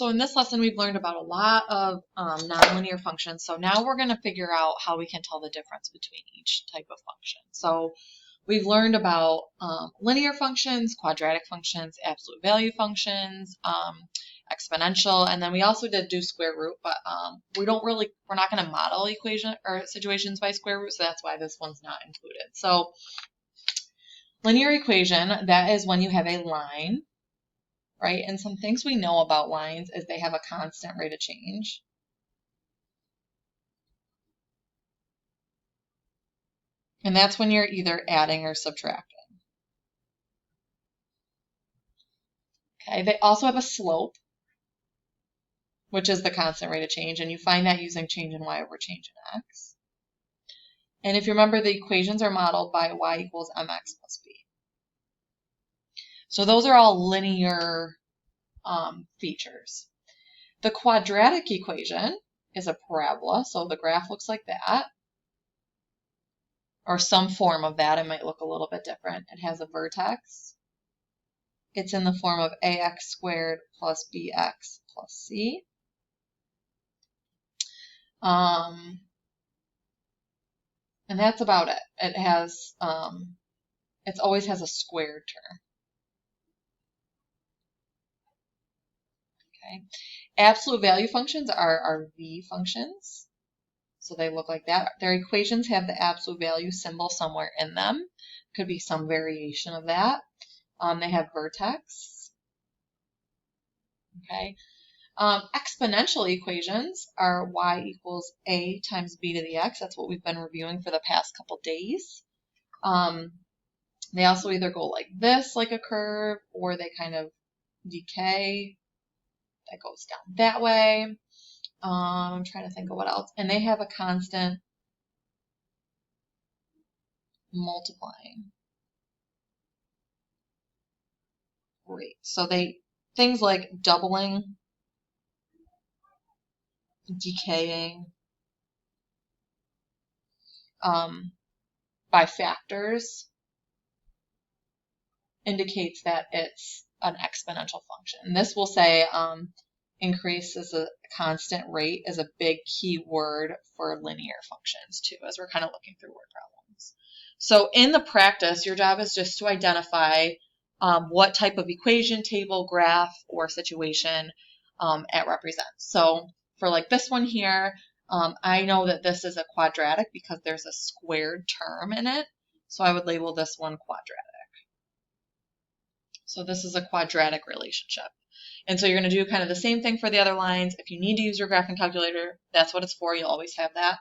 So in this lesson, we've learned about a lot of nonlinear functions. So now we're going to figure out how we can tell the difference between each type of function. So we've learned about linear functions, quadratic functions, absolute value functions, exponential, and then we also did do square root, but we're not going to model equation or situations by square root, so that's why this one's not included. So linear equation, that is when you have a line, right? And some things we know about lines is they have a constant rate of change. And that's when you're either adding or subtracting. Okay, they also have a slope, which is the constant rate of change, and you find that using change in y over change in x. And if you remember, the equations are modeled by y equals mx plus b. So those are all linear features. The quadratic equation is a parabola, so the graph looks like that, or some form of that. It might look a little bit different. It has a vertex. It's in the form of ax squared plus bx plus c. And that's about it. It has, it always has a squared term. Okay. Absolute value functions are v functions. So they look like that. Their equations have the absolute value symbol somewhere in them. Could be some variation of that. They have vertex. Okay. Exponential equations are y equals a times b to the x. That's what we've been reviewing for the past couple days. They also either go like this, like a curve, or they kind of decay. That goes down that way. I'm trying to think of what else. And they have a constant multiplying rate. So things like doubling, decaying by factors indicates that it's an exponential function. And this will say increase as a constant rate is a big key word for linear functions too, as we're kind of looking through word problems. So in the practice, your job is just to identify what type of equation, table, graph, or situation it represents. So for like this one here, I know that this is a quadratic because there's a squared term in it. So I would label this one quadratic. So this is a quadratic relationship. And so you're going to do kind of the same thing for the other lines. If you need to use your graphing calculator, that's what it's for. You'll always have that.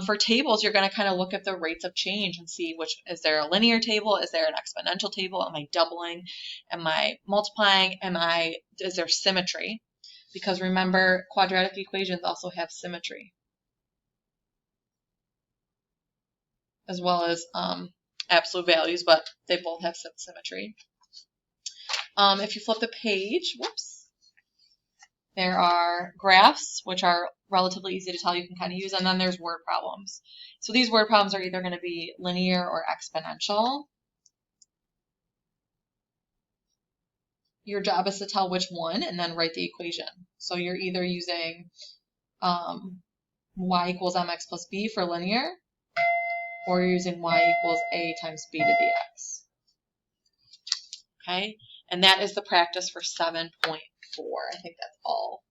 For tables, you're going to kind of look at the rates of change and see is there a linear table? Is there an exponential table? Am I doubling? Am I multiplying? Is there symmetry? Because remember, quadratic equations also have symmetry, as well as absolute values, but they both have symmetry. If you flip the page, whoops, there are graphs, which are relatively easy to tell, you can kind of use, and then there's word problems. So these word problems are either going to be linear or exponential. Your job is to tell which one and then write the equation. So you're either using y equals mx plus b for linear, or you're using y equals a times b to the x. Okay, and that is the practice for 7.4. I think that's all.